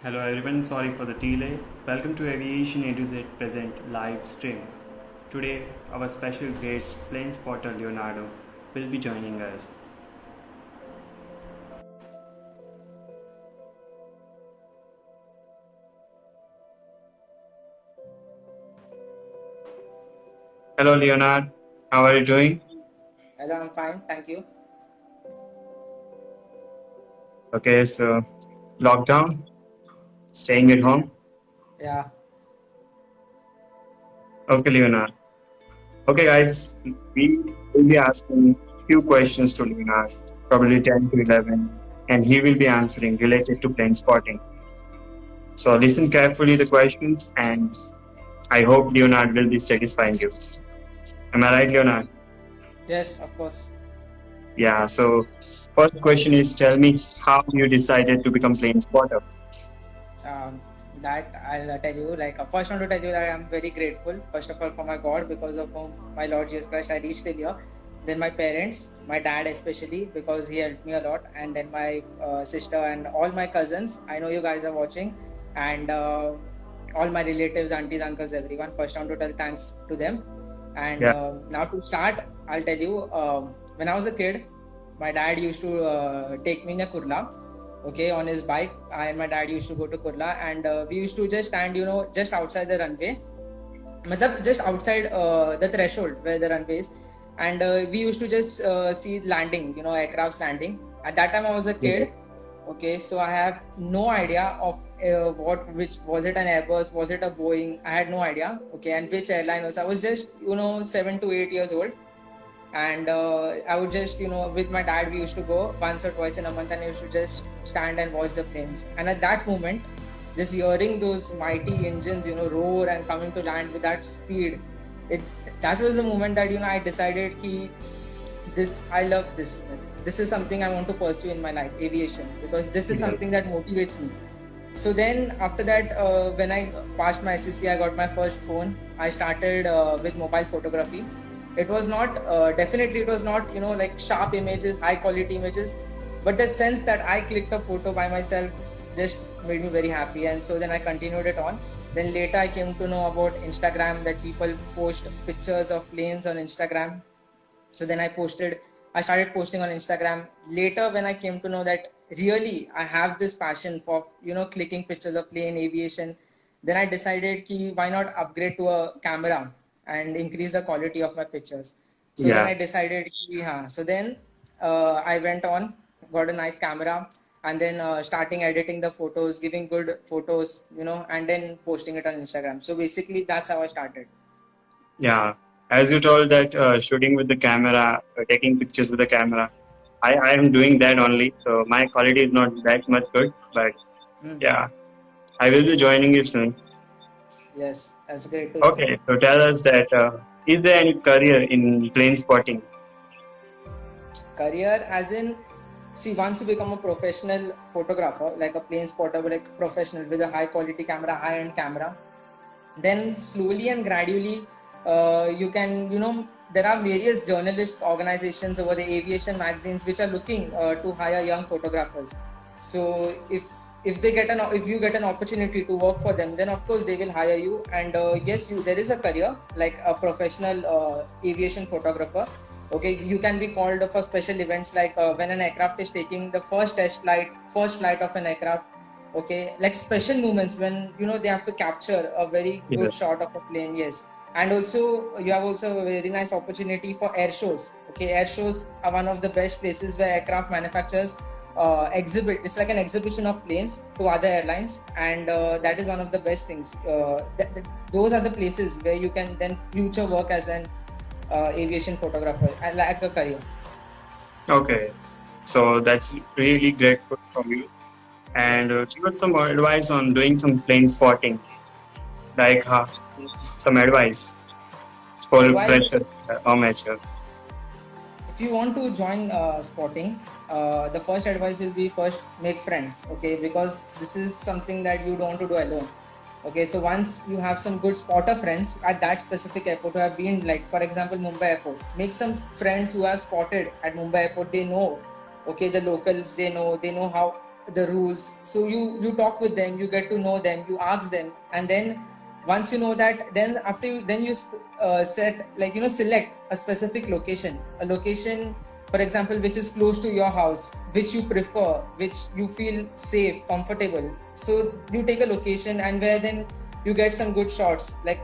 Hello everyone, sorry for the delay. Welcome to Aviation A to Z present live stream. Today, our special guest, plane spotter Leonardo, will be joining us. Hello Leonardo, how are you doing? Hello, I'm fine, thank you. Okay, so lockdown, staying at home. Yeah, Okay, Leonardo. Okay, guys, we will be asking few questions to Leonardo, probably 10 to 11, and he will be answering related to plane spotting. So listen carefully the questions, and I hope Leonard will be satisfying you. Am I right, Leonard? yes, of course. Yeah. So first question is, tell me how you decided to become plane spotter. Um, that I'll tell you. First, I want to tell you that I'm very grateful, first of all, for my God, because of whom my Lord Jesus Christ I reached till here. Then my parents, my dad especially, because he helped me a lot, and then my sister and all my cousins. I know you guys are watching, and all my relatives, aunties, uncles, everyone. First, I want to tell thanks to them. And Yeah. now to start, I'll tell you. When I was a kid, my dad used to take me in a Kurla, okay, on his bike. I and my dad used to go to Kurla, and we used to just stand, just outside the runway, just outside the threshold where the runway is, and we used to just see landing, aircrafts landing. At that time, I was a Yeah. kid. Okay, so I have no idea of which was it, an Airbus, was it a Boeing? I had no idea. Okay, and which airline was? I was just 7 to 8 years old, and I would just with my dad we used to go once or twice in a month, and I used to just stand and watch the planes. And at that moment, just hearing those mighty engines roar and coming to land with that speed, it that was the moment that I decided ki this I love this is something I want to pursue in my life, aviation, because this is Yeah. something that motivates me. So then after that, when I passed my SSC, I got my first phone. I started with mobile photography. It was not definitely it was not like sharp images, high quality images, but the sense that I clicked a photo by myself just made me very happy. And so then I continued it on. Then later I came to know about Instagram, that people post pictures of planes on Instagram. So then I started posting on Instagram. Later, when I came to know that really I have this passion for clicking pictures of plane aviation, then I decided ki why not upgrade to a camera and increase the quality of my pictures. So then Yeah. I decided ki, so then I went on, got a nice camera, and then starting editing the photos, giving good photos, and then posting it on Instagram. So basically that's how I started. Yeah. As you told that shooting with the camera, taking pictures with the camera, I am doing that only. So my quality is not that much good, but Mhm. yeah, I will be joining you soon. Yes, that's great to hear. Okay. So tell us that is there any career in plane spotting? Career as in, see, once you become a professional photographer, like a plane spotter, like professional with a high quality camera, high end camera, then slowly and gradually you can there are various journalist organizations over the aviation magazines which are looking to hire young photographers. So if you get an opportunity to work for them, then of course they will hire you. And yes, there is a career like a professional aviation photographer. Okay, you can be called for special events, like when an aircraft is taking the first flight of an aircraft. Okay, like special moments when they have to capture a very good Yes. shot of a plane. Yes. And also you have also a very nice opportunity for air shows. Okay, air shows are one of the best places where aircraft manufacturers exhibit. It's like an exhibition of planes to other airlines, and that is one of the best things. Those are the places where you can then future work as an aviation photographer and like a career. Okay. So that's really grateful from you. And Yes. give us some more advice on doing some plane spotting, like some advice for Advice: freshers, amateur. if you want to join spotting, the first advice will be, first make friends. Okay, because this is something that you don't want to do alone. Okay, so once you have some good spotter friends at that specific airport who have been, like for example Mumbai airport, make some friends who have spotted at Mumbai airport. They know, okay, the locals, they know how. the rules. So you talk with them, you get to know them, you ask them, and then once you know that, then after you then you set, like, select a specific location, a location, for example, which is close to your house, which you prefer, which you feel safe, comfortable. So you take a location, and where then you get some good shots, like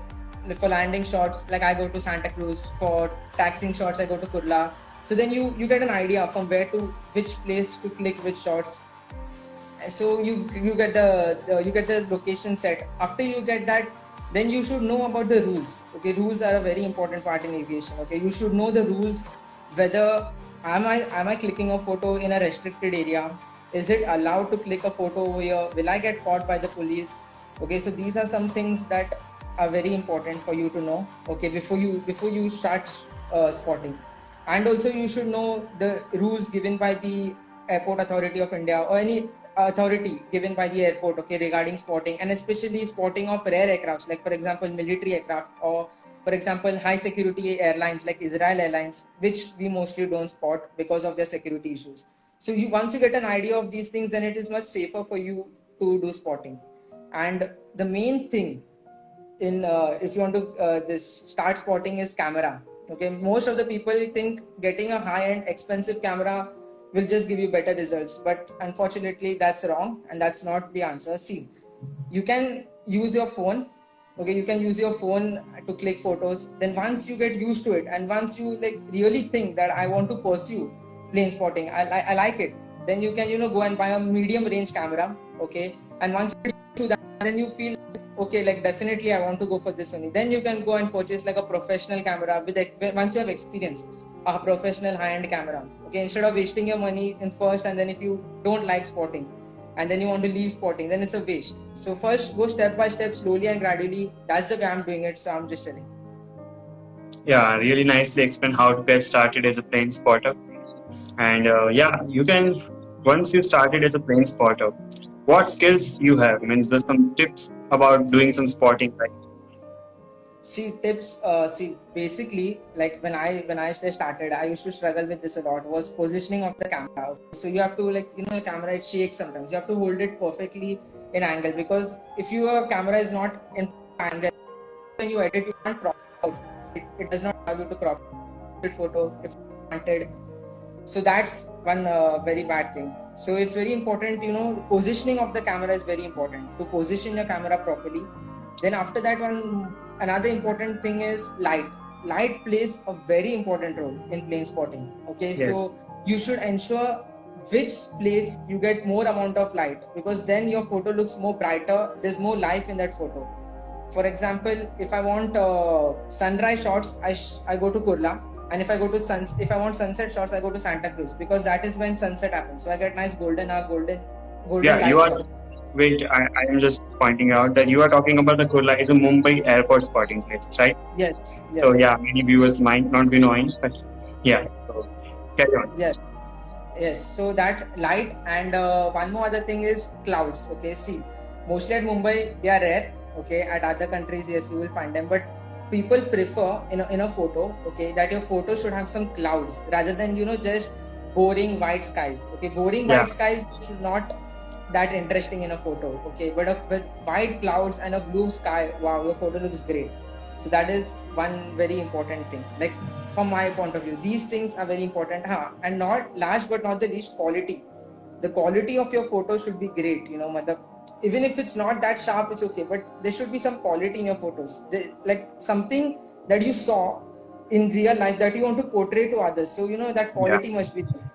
for landing shots, like I go to Santa Cruz. For taxiing shots, I go to Kurla. So then you get an idea from where to which place to click which shots. So you get you get the location set. After you get that, then you should know about the rules. Okay, rules are a very important part in aviation. Okay, you should know the rules. Whether am I clicking a photo in a restricted area? Is it allowed to click a photo over here? Will I get caught by the police? Okay, so these are some things that are very important for you to know. Okay, before you start spotting. And also you should know the rules given by the Airport Authority of India, or any authority given by the airport, okay, regarding spotting, and especially spotting of rare aircrafts, like for example military aircraft, or for example high security airlines like Israel Airlines, which we mostly don't spot because of their security issues. So once you get an idea of these things, then it is much safer for you to do spotting. And the main thing in if you want to this start spotting is camera. Okay, most of the people think getting a high-end expensive camera will just give you better results, but unfortunately that's wrong, and that's not the answer. See, you can use your phone. Okay, you can use your phone to click photos. Then once you get used to it, and once you like really think that I want to pursue plane spotting, I like it, then you can go and buy a medium range camera. Okay, and once you do that, then you feel okay, like definitely I want to go for this only. Then you can go and purchase like a professional camera with once you have experience, a professional high-end camera. Okay, instead of wasting your money in first, and then if you don't like spotting and then you want to leave spotting, then it's a waste. So first go step by step, slowly and gradually. That's the way I'm doing it, so I'm just telling. Yeah, really nicely explained how to get started as a plane spotter. And you can, once you started as a plane spotter, what skills you have? Means there's some tips about doing some spotting, right? See, tips. See, basically, like when I started, I used to struggle with this a lot. Was positioning of the camera. So you have to, like, the camera, it shakes sometimes. You have to hold it perfectly in angle, because if your camera is not in angle, when you edit, you can't crop out. It does not allow you to crop it photo if wanted. So that's one very bad thing. So it's very important, positioning of the camera is very important, to position your camera properly. Then after that, another important thing is light. Light plays a very important role in plane spotting. Okay, yes. So you should ensure which place you get more amount of light, because then your photo looks more brighter. There's more life in that photo. For example, if I want sunrise shots, I go to Kurla. And if I go to if I want sunset shots, I go to Santa Cruz, because that is when sunset happens. So I get nice golden yeah, you are shot. Wait, I am just pointing out that you are talking about the Kurla is a Mumbai airport spotting place, right? Yes. So yeah, many viewers might not be knowing, but yeah. So carry on. Yes. So that light, and one more other thing is clouds. Okay, see, mostly at Mumbai they are rare. Okay, at other countries, yes, you will find them, but people prefer in a photo, okay, that your photo should have some clouds rather than just boring white skies. Okay, boring white skies is not that interesting in a photo. Okay, but with white clouds and a blue sky, wow, your photo looks great. So that is one very important thing. Like from my point of view, these things are very important. And not last but not the least, quality. The quality of your photo should be great. Even if it's not that sharp, it's okay, but there should be some quality in your photos. Like something that you saw in real life that you want to portray to others. So that quality must be there.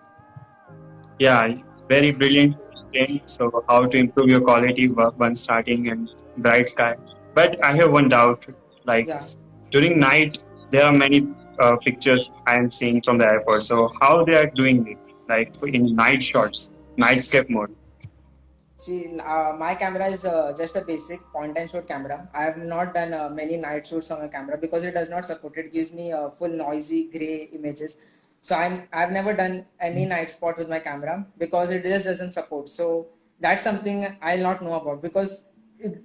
Yeah, very brilliant. So how to improve your quality when starting and bright sky. But I have one doubt. Like during night, there are many pictures I am seeing from the airport. So how they are doing it? Like in night shots, nightscape mode. See, my camera is just a basic point and shoot camera. I have not done many night shoots on my camera because it does not support. It gives me full noisy gray images. So I've never done any night spot with my camera because it just doesn't support. So that's something I'll not know about, because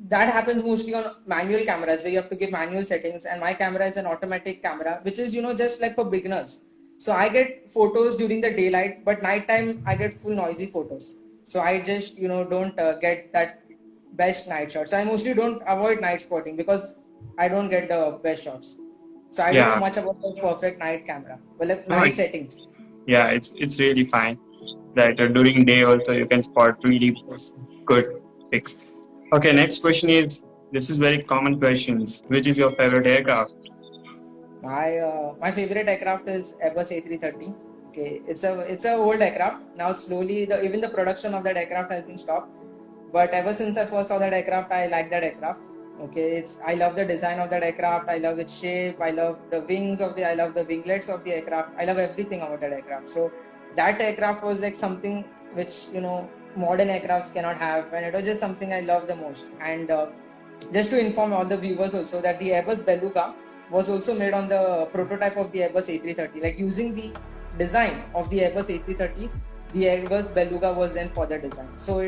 that happens mostly on manual cameras where you have to give manual settings, and my camera is an automatic camera, which is just like for beginners. So I get photos during the daylight, but nighttime I get full noisy photos. So I just don't get that best night shots. I mostly don't avoid night spotting because I don't get the best shots. So I don't know Yeah. much about the perfect night camera. Well, like No, night settings. yeah, it's really fine that during day also you can spot really Yes. good pics. Okay, next question is, this is very common questions. Which is your favorite aircraft? My favorite aircraft is Airbus A330. Okay, it's a old aircraft. Now slowly even the production of that aircraft has been stopped. But ever since I first saw that aircraft, I like that aircraft. Okay, I love the design of that aircraft. I love its shape. I love the wings I love the winglets of the aircraft. I love everything about that aircraft. So that aircraft was like something which modern aircrafts cannot have, and it was just something I love the most. And just to inform all the viewers also that the Airbus Beluga was also made on the prototype of the Airbus A330, like using the design of the Airbus A330, the Airbus Beluga was then for the design. So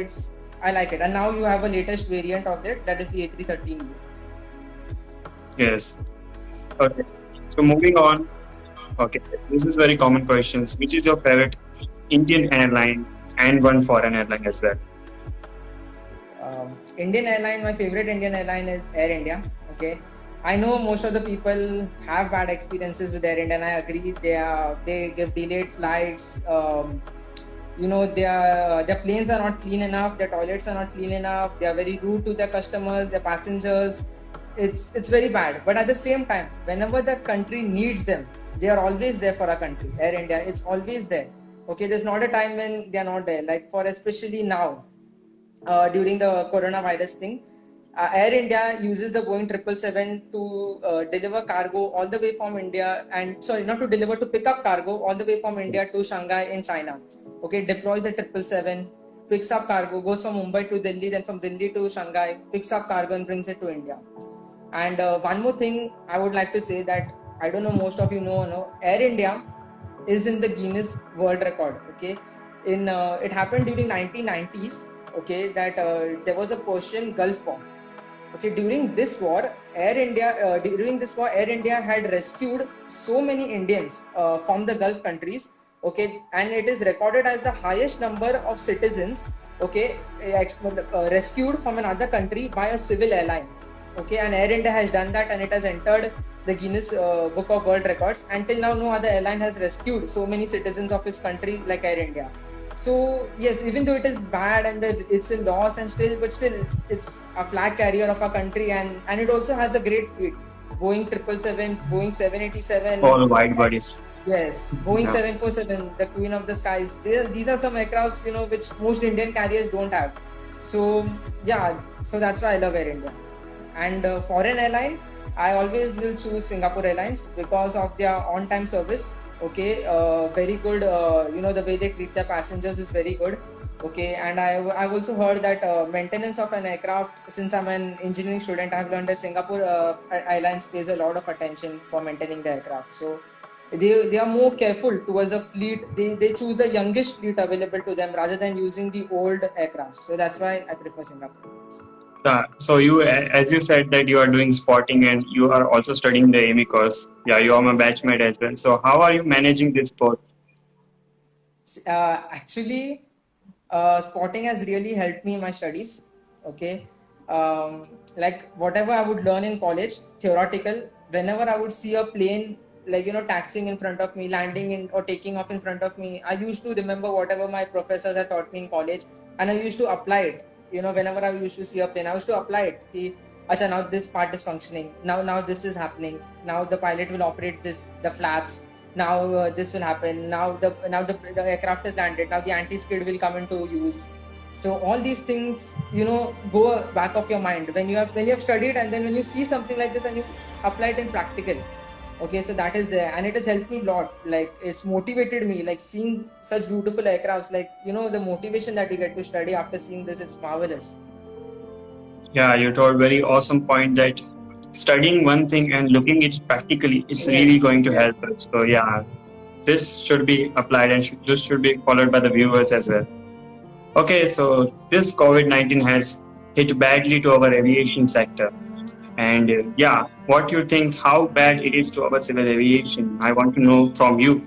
I like it. And now you have a latest variant of it, that is the A330neo. Yes. Okay. So moving on. Okay, this is very common questions. Which is your favorite Indian airline and one foreign airline as well? Indian airline, my favorite Indian airline is Air India. Okay, I know most of the people have bad experiences with Air India, and I agree. They give delayed flights. Their planes are not clean enough. Their toilets are not clean enough. They are very rude to their customers, their passengers. It's very bad. But at the same time, whenever the country needs them, they are always there for our country. Air India, it's always there. Okay, there's not a time when they are not there. Like for especially now, during the coronavirus thing, Air India uses the Boeing 777 to deliver cargo all the way from India, and sorry, not to deliver, to pick up cargo all the way from India to Shanghai in China. Okay, deploys the 777, picks up cargo, goes from Mumbai to Delhi, then from Delhi to Shanghai, picks up cargo and brings it to India. And one more thing I would like to say that I don't know, most of you know, Air India is in the Guinness World Record. Okay, it happened during 1990s. Okay, that there was a Persian Gulf War. Okay, during this war, Air India had rescued so many Indians from the Gulf countries. Okay, and it is recorded as the highest number of citizens. Okay, rescued from another country by a civil airline. Okay, and Air India has done that, and it has entered the Guinness Book of World Records. Until now, no other airline has rescued so many citizens of its country like Air India. So yes, even though it is bad and it's a loss, and still it's a flag carrier of our country, and it also has a great fleet. Boeing 777, Boeing 787, All wide bodies. yes, Boeing Yeah. 747, the queen of the skies. These are some aircrafts which most Indian carriers don't have. So yeah, so that's why I love Air India. And foreign airline, I always will choose Singapore Airlines because of their on-time service. Okay, very good. The way they treat their passengers is very good. Okay, and I've also heard that maintenance of an aircraft, since I'm an engineering student, I've learned that Singapore Airlines pays a lot of attention for maintaining the aircraft. So they are more careful towards a fleet. They choose the youngest fleet available to them rather than using the old aircraft. So that's why I prefer Singapore. So you, as you said that you are doing spotting and you are also studying the AME course. Yeah, you are my batchmate as well. So how are you managing this both? Actually, spotting has really helped me in my studies. Okay, like whatever I would learn in college, theoretical, whenever I would see a plane like taxiing in front of me, landing in or taking off in front of me, I used to remember whatever my professors had taught me in college, and I used to apply it. Whenever I used to see a plane, I used to apply it. Acha, now this part is functioning. Now this is happening. Now the pilot will operate the flaps. Now this will happen. Now the aircraft is landed. Now the anti-skid will come into use. So all these things, go back of your mind when you have studied, and then when you see something like this and you apply it in practical. Okay, so that is there, and it has helped me a lot. Like it's motivated me, like seeing such beautiful aircrafts. Like the motivation that you get to study after seeing this, it's marvelous. Yeah, you told very awesome point that studying one thing and looking it practically is really going to help us. So yeah, this should be applied and this should be followed by the viewers as well. Okay, so this COVID-19 has hit badly to our aviation sector. And yeah, what you think, how bad it is to our civil aviation? I want to know from you.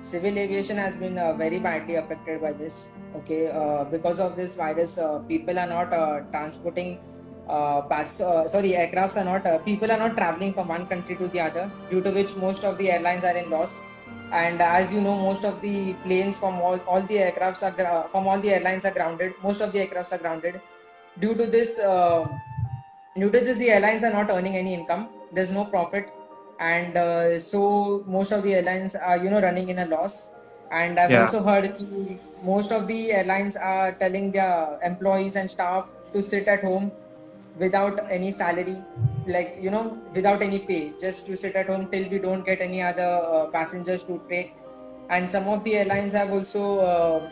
Civil aviation has been very badly affected by this. Okay, because of this virus, people are not transporting. Aircrafts are not. People are not traveling from one country to the other, due to which most of the airlines are in loss. And as you know, most of the planes from all the aircrafts are from all the airlines are grounded. Most of the aircrafts are grounded. Due to this, the airlines are not earning any income. There's no profit, and so most of the airlines are running in a loss. And I've Yeah. also heard most of the airlines are telling their employees and staff to sit at home without any salary, like without any pay, just to sit at home till we don't get any other passengers to take. And some of the airlines have also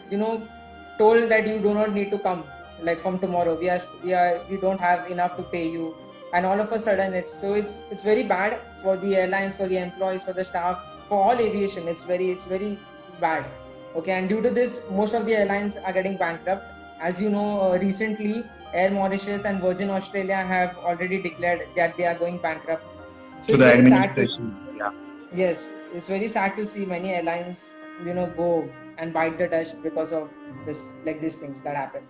told that you do not need to come, like from tomorrow we don't have enough to pay you. And all of a sudden it's very bad for the airlines, for the employees, for the staff, for all aviation. It's very bad. Okay, and due to this, most of the airlines are getting bankrupt. As you know, recently Air Mauritius and Virgin Australia have already declared that they are going bankrupt. So To it's the very sad to administration. see. Yeah. Yes, it's very sad to see many airlines, go and bite the dust because of this, like these things that happen.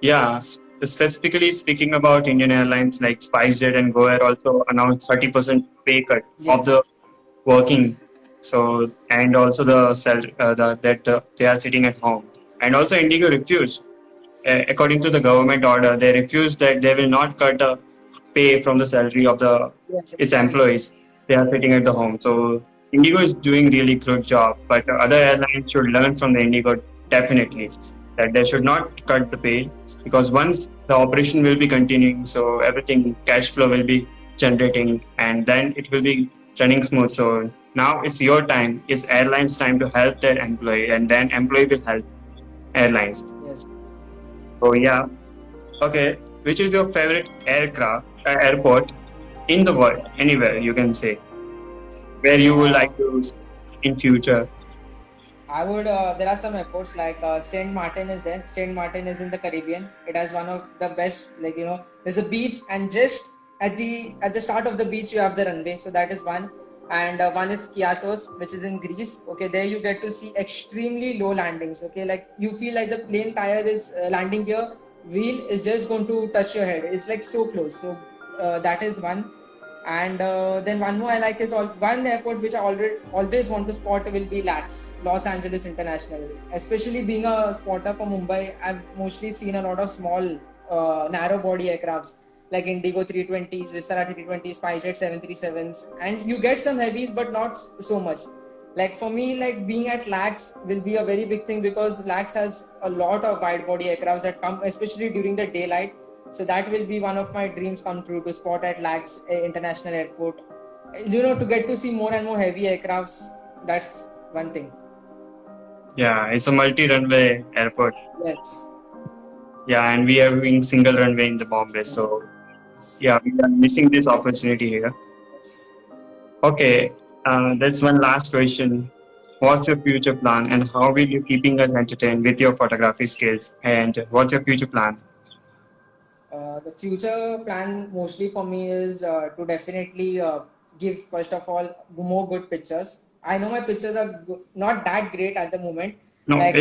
Yeah, specifically speaking about Indian airlines like SpiceJet and GoAir also announced 30% pay cut of Yes, the working. So and also they are sitting at home. And also Indigo refused, according to the government order, they refused that they will not cut the pay from the salary of the yes, its exactly. employees. They are sitting at the home. So Indigo is doing really good job, but the other airlines should learn from the Indigo definitely that they should not cut the pay, because once the operation will be continuing, so everything cash flow will be generating and then it will be running smooth. So now it's your time, it's airlines time to help their employee, and then employee will help airlines. Yes. So yeah, okay. Which is your favorite airport in the world, anywhere you can say, where you would Uh, like to in future? I would. There are some airports like Saint Martin is there. Saint Martin is in the Caribbean. It has one of the best. Like there's a beach, and just at the start of the beach you have the runway. So that is one. And one is Kiatos, which is in Greece. Okay, there you get to see extremely low landings. Okay, like you feel like the plane tire is landing here, wheel is just going to touch your head. It's like so close. So that is one. And then one more I like is one airport which I always want to spot will be LAX, Los Angeles International. Especially being a spotter from Mumbai, I've mostly seen a lot of small, narrow body aircrafts like Indigo 320s, Vistara 320s, SpiceJet 737s, and you get some heavies, but not so much. Like for me, like being at LAX will be a very big thing, because LAX has a lot of wide body aircrafts that come, especially during the daylight. So that will be one of my dreams come true, to spot at LAX International Airport. To get to see more and more heavy aircrafts. That's one thing. Yeah, it's a multi-runway airport. Yes. Yeah, and we are having single runway in the Bombay. So yeah, we are missing this opportunity here. Yes. Okay, there's one last question. What's your future plan, and how will you keeping us entertained with your photography skills? And what's your future plan? The future plan mostly for me is to definitely give, first of all, more good pictures. I know my pictures are not that great at the moment. No, Like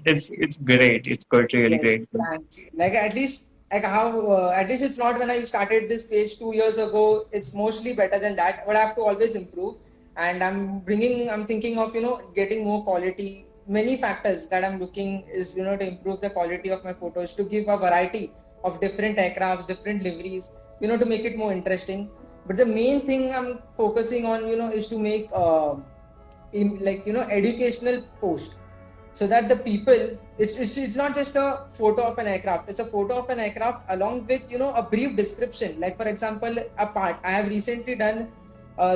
it's great. It's good, really yes, great. thanks. Like at least like how at least it's not when I started this page 2 years ago. It's mostly better than that, but I have to always improve. And I'm thinking of getting more quality. Many factors that I'm looking is to improve the quality of my photos, to give a variety of different aircrafts, different liveries, to make it more interesting. But the main thing I'm focusing on, is to make educational post, so that the people, it's not just a photo of an aircraft, it's a photo of an aircraft along with a brief description. Like for example, a part I have recently done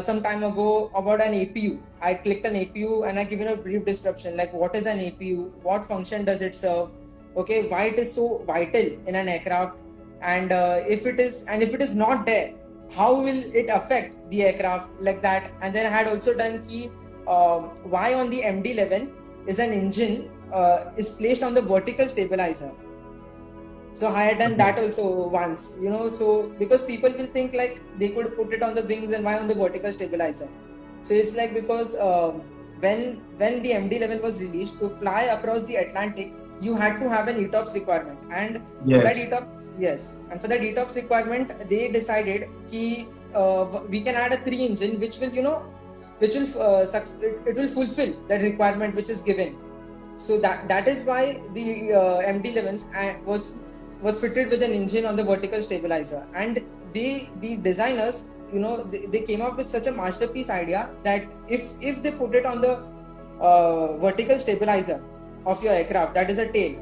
some time ago about an APU. I clicked an APU and I given a brief description, like what is an APU, what function does it serve, okay, why it is so vital in an aircraft, and if it is not there, how will it affect the aircraft, like that. And then I had also done key why on the MD-11 is an engine is placed on the vertical stabilizer. So I had done that also once, so because people will think like they could put it on the wings, and why on the vertical stabilizer. So it's like because when the MD-11 was released, to fly across the Atlantic, you had to have an ETOPS requirement, and for that Yes. for that ETOPS requirement, they decided ki we can add a 3 engine, which will it will fulfill that requirement which is given. So that is why the MD-11s was fitted with an engine on the vertical stabilizer, and the designers, they came up with such a masterpiece idea that if they put it on the vertical stabilizer of your aircraft, that is a tail,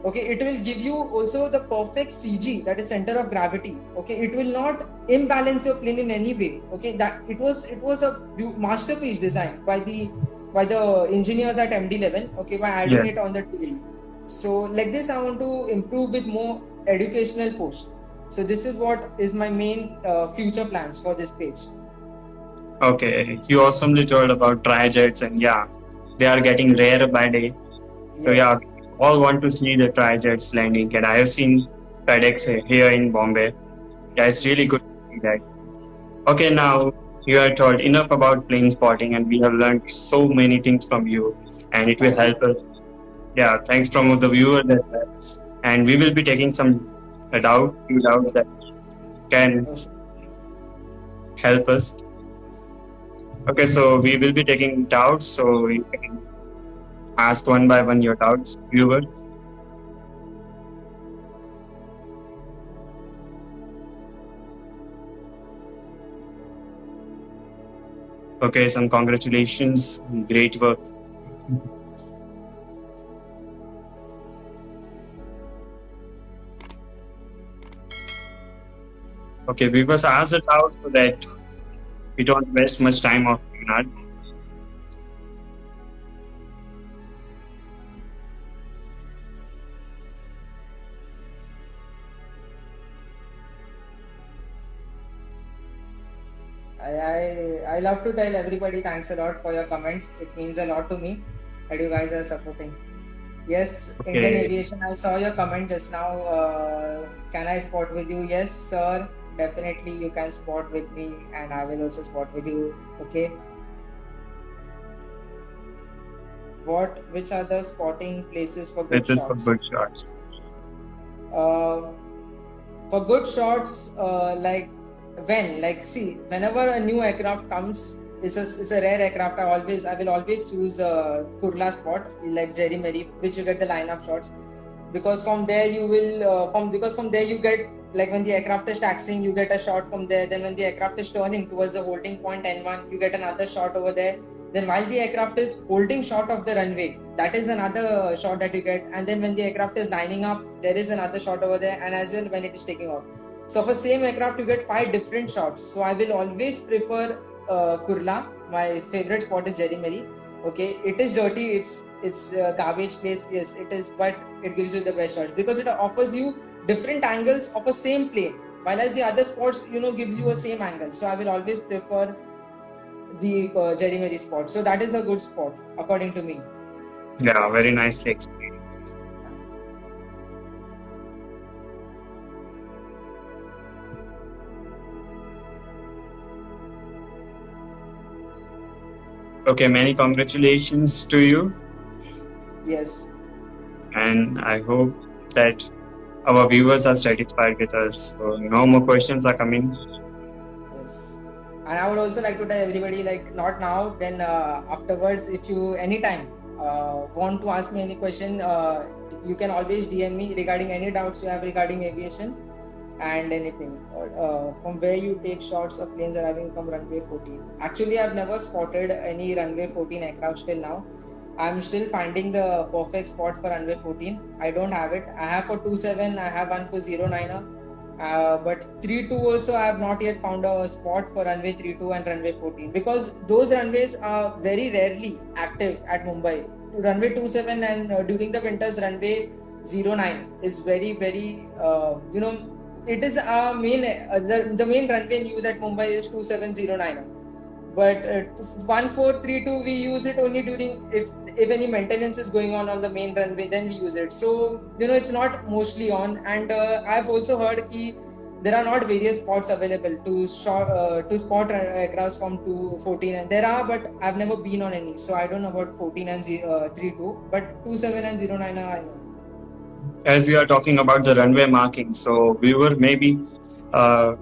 okay, it will give you also the perfect CG, that is center of gravity. Okay, it will not imbalance your plane in any way. Okay, that it was a masterpiece design by the engineers at MD-11. Okay, by adding it on the tail. So like this, I want to improve with more educational posts. So this is what is my main future plans for this page. Okay, you awesomely told about trijets, and yeah, they are getting rare by day. So yeah, all want to see the trijets landing, and I have seen FedEx here in Bombay. Yeah, it's really good to see that. Okay, now you are told enough about plane spotting, and we have learned so many things from you, and it will help us. Yeah, thanks from the viewers as well. And we will be taking some few doubts that can help us. Okay, so we will be taking doubts, so you can ask one by one your doubts, viewers. Okay, some congratulations, great work. Okay, we must ask it out so that we don't waste much time of Leonard. I love to tell everybody thanks a lot for your comments. It means a lot to me that you guys are supporting. Yes, okay. Indian Aviation, I saw your comment just now. Can I spot with you? Yes, sir. Definitely you can spot with me, and I will also spot with you. Okay. Which are the spotting places for good shots? For good shots. For good shots, whenever a new aircraft comes, it's a rare aircraft. I will always choose Kurla spot like Jerry Mary, which you get the line-up shots, because from there you will from there you get, like when the aircraft is taxiing, you get a shot from there. Then when the aircraft is turning towards the holding point N1, you get another shot over there. Then while the aircraft is holding short of the runway, that is another shot that you get. And then when the aircraft is lining up, there is another shot over there, and as well when it is taking off. So for same aircraft, you get 5 different shots. So I will always prefer Kurla. My favorite spot is Jerry Mary. Okay, it is dirty, it's a garbage place, yes it is, but it gives you the best shots because it offers you different angles of a same plane, while as the other spots gives you a same angle. So I will always prefer the Jerry Mary spot. So that is a good spot according to me. Yeah, very nicely explained. Okay, many congratulations to you. Yes. And I hope that our viewers are satisfied with us. So no more questions are coming. Yes. And I would also like to tell everybody, like not now, then afterwards, if you anytime want to ask me any question, you can always DM me regarding any doubts you have regarding aviation and anything. From where you take shots of planes arriving from runway 14. Actually, I've never spotted any runway 14 aircraft till now. I'm still finding the perfect spot for runway 14. I don't have it. I have for 27, I have one for 09er. But 32 also I have not yet found a spot for runway 32 and runway 14, because those runways are very rarely active at Mumbai. Runway 27 and during the winters runway 09 is very, very it is our main the main runway in use at Mumbai is 2709. But 1432 we use it only during if any maintenance is going on the main runway, then we use it. So it's not mostly on. And I've also heard that there are not various spots available to spot aircraft from 214, and there are, but I've never been on any, so I don't know about 14 and 32, but 27 and 09 I know. As we are talking about the runway marking, so viewer maybe that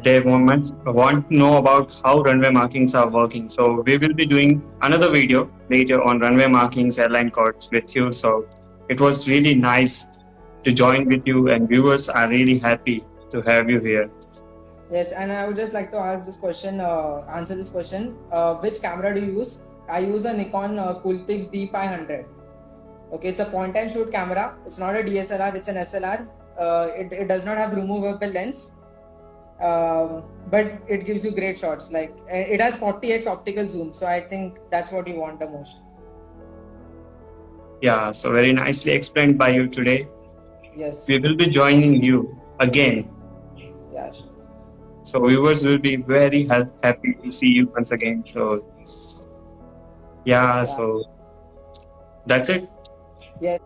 they want to know about how runway markings are working. So we will be doing another video later on runway markings, airline codes with you. So it was really nice to join with you, and viewers are really happy to have you here. Yes, and I would just like to ask this question, answer this question. Which camera do you use? I use a Nikon Coolpix B500. Okay, it's a point and shoot camera. It's not a DSLR, it's an SLR. It does not have removable lens, but it gives you great shots. Like it has 40x optical zoom, so I think that's what you want the most. Yeah, so very nicely explained by you today. Yes. We will be joining you again. Yeah, sure. So viewers will be very happy to see you once again. So yeah. So that's it. Yes.